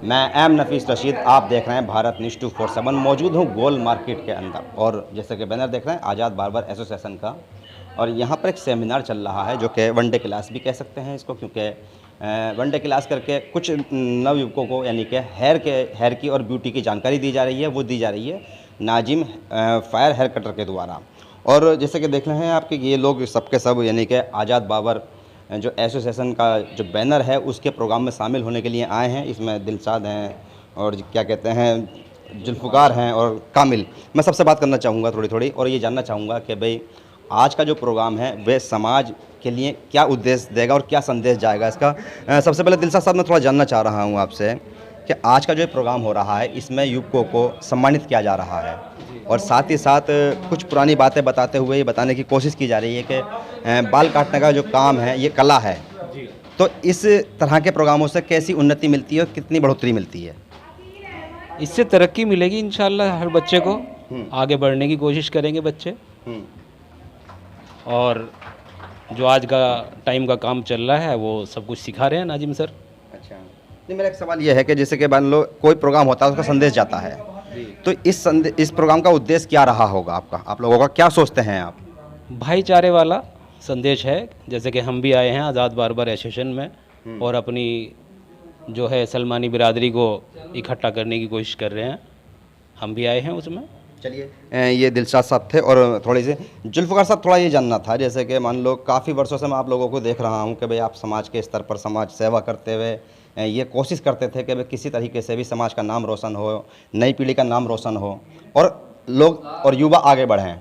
मैं एम नफीस रशीद, आप देख रहे हैं भारत न्यूज़ 247। मौजूद हूँ गोल मार्केट के अंदर और जैसे कि बैनर देख रहे हैं आज़ाद बार्बर एसोसिएशन का, और यहाँ पर एक सेमिनार चल रहा है जो कि वन डे क्लास भी कह सकते हैं इसको, क्योंकि वन डे क्लास करके कुछ नवयुवकों को यानी कि हेयर की और ब्यूटी की जानकारी दी जा रही है। वो दी जा रही है नाजिम फायर हेयर कटर के द्वारा। और जैसे कि देख रहे हैं आपके ये लोग सबके सब यानी कि आज़ाद बाबर जो एसोसिएशन का जो बैनर है उसके प्रोग्राम में शामिल होने के लिए आए हैं। इसमें दिलशाद हैं और क्या कहते हैं जुल्फ़िकार हैं और कामिल। मैं सबसे बात करना चाहूँगा थोड़ी और ये जानना चाहूँगा कि भाई आज का जो प्रोग्राम है वह समाज के लिए क्या उद्देश्य देगा और क्या संदेश जाएगा इसका। सबसे पहले दिलशाद साहब मैं थोड़ा जानना चाह रहा हूँ आपसे कि आज का जो प्रोग्राम हो रहा है इसमें युवकों को सम्मानित किया जा रहा है और साथ ही साथ कुछ पुरानी बातें बताते हुए ये बताने की कोशिश की जा रही है कि बाल काटने का जो काम है ये कला है। तो इस तरह के प्रोग्रामों से कैसी उन्नति मिलती है और कितनी बढ़ोतरी मिलती है? इससे तरक्की मिलेगी इंशाल्लाह। हर बच्चे को आगे बढ़ने की कोशिश करेंगे बच्चे। और जो आज का टाइम का काम चल रहा है वो सब कुछ सिखा रहे हैं नाजिम सर। अच्छा, नहीं मेरा एक सवाल ये है कि जैसे कि मान लो कोई प्रोग्राम होता है उसका संदेश जाता है, तो इस प्रोग्राम का उद्देश्य क्या रहा होगा आपका, आप लोगों का क्या सोचते हैं आप? भाईचारे वाला संदेश है। जैसे कि हम भी आए हैं आज़ाद बार्बर एसोसिएशन में और अपनी जो है सलमानी बिरादरी को इकट्ठा करने की कोशिश कर रहे हैं। हम भी आए हैं उसमें। चलिए, ये दिलशाद साहब थे और थोड़ी सी जुल्फ़िकार साहब, थोड़ा ये जानना था जैसे कि मान लो काफ़ी वर्षों से मैं आप लोगों को देख रहा हूँ कि भाई आप समाज के स्तर पर समाज सेवा करते हुए ये कोशिश करते थे कि भाई किसी तरीके से भी समाज का नाम रोशन हो, नई पीढ़ी का नाम रोशन हो और लोग और युवा आगे बढ़ें।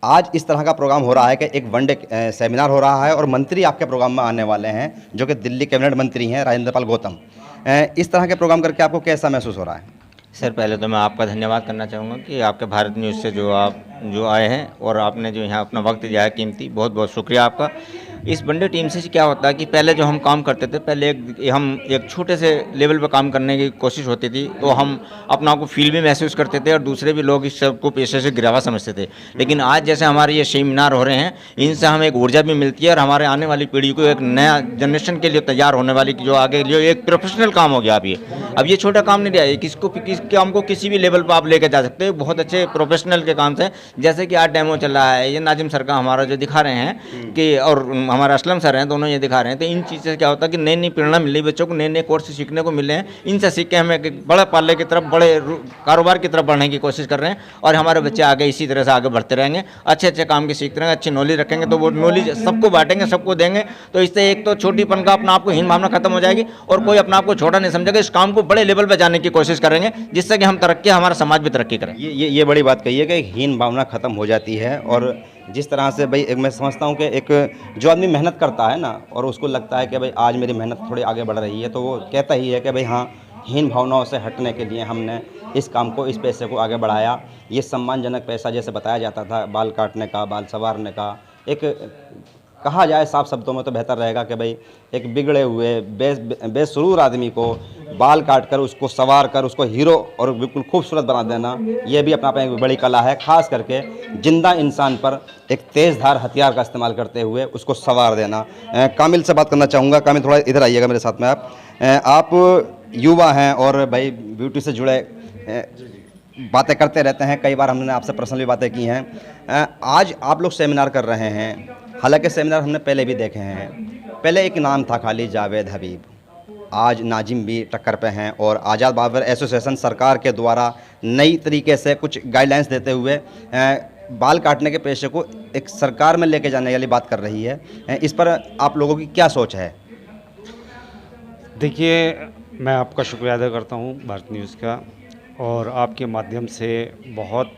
आज इस तरह का प्रोग्राम हो रहा है कि एक वन डे सेमिनार हो रहा है और मंत्री आपके प्रोग्राम में आने वाले हैं जो कि दिल्ली कैबिनेट मंत्री हैं राजेंद्र पाल गौतम। इस तरह के प्रोग्राम करके आपको कैसा महसूस हो रहा है? सर, पहले तो मैं आपका धन्यवाद करना चाहूँगा कि आपके भारत न्यूज़ से जो आप आए हैं और आपने जो यहाँ अपना वक्त दिया है कीमती, बहुत बहुत शुक्रिया आपका। इस वनडे टीम से क्या होता है कि पहले जो हम काम करते थे, पहले हम एक छोटे से लेवल पर काम करने की कोशिश होती थी, तो हम अपना को फील भी महसूस करते थे और दूसरे भी लोग इस सब को पेशे से गिरावा समझते थे। लेकिन आज जैसे हमारे ये सेमिनार हो रहे हैं, इनसे हमें एक ऊर्जा भी मिलती है और हमारे आने वाली पीढ़ी को एक नया जनरेशन के लिए तैयार होने वाली जो आगे जो एक प्रोफेशनल काम हो गया। अब ये छोटा काम नहीं रहा है, किस काम को किसी भी लेवल पर आप लेकर जा सकते हैं। बहुत अच्छे प्रोफेशनल के काम से, जैसे कि आज डेमो चल रहा है, ये नाजिम सर का हमारा जो दिखा रहे हैं कि और हमारा असलम सर हैं, दोनों ये दिखा रहे हैं। तो इन चीज़ से क्या होता है कि नई नई प्रेरणा मिल रही, बच्चों को नए नए कोर्स सीखने को मिले हैं। इनसे सीख के हमें एक बड़े पाले की तरफ, बड़े कारोबार की तरफ बढ़ने की कोशिश कर रहे हैं और हमारे बच्चे आगे इसी तरह से आगे बढ़ते रहेंगे, अच्छे अच्छे काम के सीखते रहेंगे, अच्छी नॉलेज रखेंगे, तो वो नॉलेज सबको बांटेंगे, सबको देंगे। तो इससे एक तो छोटीपन का अपना आपको हीन भावना खत्म हो जाएगी और कोई अपना आपको छोटा नहीं समझेगा। इस काम को बड़े लेवल पर जाने की कोशिश करेंगे जिससे कि हम तरक्की, हमारा समाज भी तरक्की करें। ये बड़ी बात कही है कि हीन भावना ख़त्म हो जाती है। और जिस तरह से भाई मैं समझता हूँ कि एक जो आदमी मेहनत करता है ना और उसको लगता है कि भाई आज मेरी मेहनत थोड़ी आगे बढ़ रही है, तो वो कहता ही है कि भाई हाँ, हीन भावनाओं से हटने के लिए हमने इस काम को, इस पैसे को आगे बढ़ाया। ये सम्मानजनक पैसा जैसे बताया जाता था बाल काटने का, बाल संवारने का, एक कहा जाए साफ शब्दों में तो बेहतर रहेगा कि भाई एक बिगड़े हुए बेसुरूर आदमी को बाल काट कर, उसको संवार कर, उसको हीरो और बिल्कुल खूबसूरत बना देना, ये भी अपना अपना एक बड़ी कला है। ख़ास करके जिंदा इंसान पर एक तेज़धार हथियार का इस्तेमाल करते हुए उसको संवार देना। कामिल से बात करना चाहूँगा। कामिल, थोड़ा इधर आइएगा मेरे साथ में। आप युवा हैं और भाई ब्यूटी से जुड़े बातें करते रहते हैं, कई बार हमने आपसे पर्सनली बातें की हैं। आज आप लोग सेमिनार कर रहे हैं, हालांकि सेमिनार हमने पहले भी देखे हैं। पहले एक नाम था खाली जावेद हबीब, आज नाजिम भी टक्कर पे हैं और आज़ाद बार्बर एसोसिएशन सरकार के द्वारा नई तरीके से कुछ गाइडलाइंस देते हुए बाल काटने के पेशे को एक सरकार में लेके जाने वाली बात कर रही है। इस पर आप लोगों की क्या सोच है? देखिए, मैं आपका शुक्रिया अदा करता हूँ भारत न्यूज़ का, और आपके माध्यम से बहुत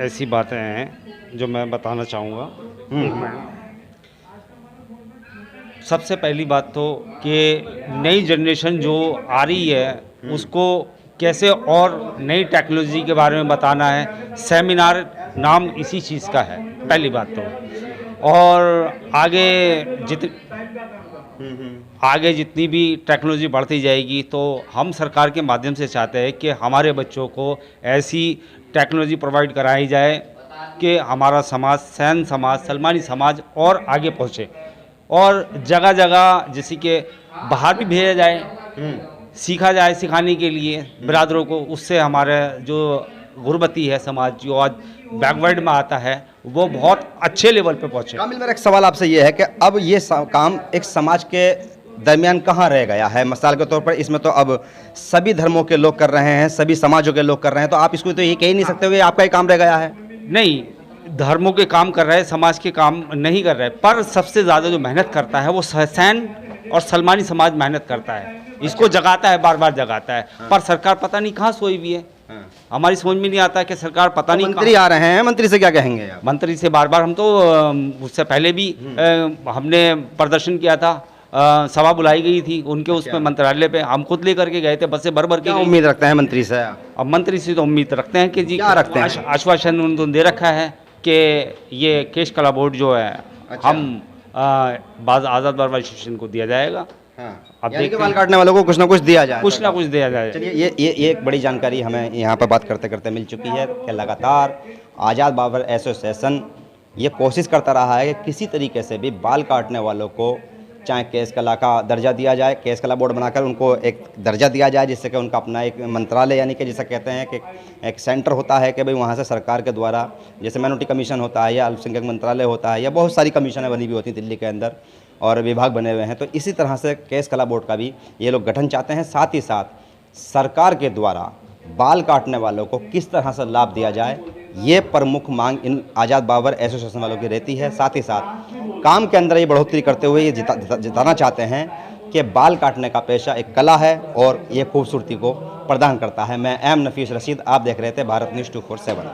ऐसी बातें हैं जो मैं बताना चाहूँगा। सबसे पहली बात तो कि नई जनरेशन जो आ रही है उसको कैसे और नई टेक्नोलॉजी के बारे में बताना है। सेमिनार नाम इसी चीज़ का है, पहली बात तो। और आगे जितनी भी टेक्नोलॉजी बढ़ती जाएगी तो हम सरकार के माध्यम से चाहते हैं कि हमारे बच्चों को ऐसी टेक्नोलॉजी प्रोवाइड कराई जाए कि हमारा समाज, सैन समाज, सलमानी समाज और आगे पहुँचे। और जगह जगह जैसे कि बाहर भी भेजा जाए, सीखा जाए सिखाने के लिए बिरादरों को। उससे हमारे जो गुरबती है समाज जो आज बैकवर्ड में आता है वो बहुत अच्छे लेवल पे पहुँचे। कामिल, मेरा एक सवाल आपसे ये है कि अब ये काम एक समाज के दरमियान कहाँ रह गया है? मिसाल के तौर पर इसमें तो अब सभी धर्मों के लोग कर रहे हैं, सभी समाजों के लोग कर रहे हैं, तो आप इसको तो ये कह ही नहीं सकते हुए आपका ही काम रह गया है। नहीं, धर्मों के काम कर रहे हैं, समाज के काम नहीं कर रहे, पर सबसे ज़्यादा जो मेहनत करता है वो सैन और सलमानी समाज मेहनत करता है, इसको जगाता है, बार बार जगाता है। पर सरकार पता नहीं कहाँ सोई हुई है। हमारी समझ में नहीं आता कि सरकार पता नहीं मंत्री आ रहे हैं, मंत्री से क्या कहेंगे आप? मंत्री से बार बार हम तो उससे पहले भी हमने प्रदर्शन किया था, सभा बुलाई गई थी उनके उसमें मंत्रालय पे, हम खुद लेकर के गए थे, बसें भर भर के क्या गई। उम्मीद रखते हैं मंत्री से? अब मंत्री से तो उम्मीद रखते हैं कि जी क्या रखते हैं? आश्वासन उन्होंने दे रखा है कि ये केश कला बोर्ड जो है हम बाज आज़ाद बारबार एसोसिएशन को दिया जाएगा। अब यानी कि देखते बाल हैं, काटने वालों को कुछ ना कुछ दिया जाए। कुछ ना कुछ दिया जाए। चलिए, ये एक बड़ी जानकारी हमें यहाँ पर बात करते करते मिल चुकी है कि लगातार आज़ाद बाबर एसोसिएशन ये कोशिश करता रहा है कि किसी तरीके से भी बाल काटने वालों को चाहे केस कला का दर्जा दिया जाए, केस कला बोर्ड बनाकर उनको एक दर्जा दिया जाए, जिससे कि उनका अपना एक मंत्रालय यानी कि जिसे कहते हैं कि एक सेंटर होता है कि भाई वहाँ से सरकार के द्वारा, जैसे माइनॉरिटी कमीशन होता है या अल्पसंख्यक मंत्रालय होता है या बहुत सारी कमीशनें बनी हुई होती हैं दिल्ली के अंदर और विभाग बने हुए हैं, तो इसी तरह से केस कला बोर्ड का भी ये लोग गठन चाहते हैं। साथ ही साथ सरकार के द्वारा बाल काटने वालों को किस तरह से लाभ दिया जाए, ये प्रमुख मांग इन आज़ाद बाबर एसोसिएशन वालों की रहती है। साथ ही साथ काम के अंदर ये बढ़ोतरी करते हुए ये जिताना चाहते हैं कि बाल काटने का पेशा एक कला है और ये खूबसूरती को प्रदान करता है। मैं एम नफीस रशीद, आप देख रहे थे भारत न्यूज़ 247।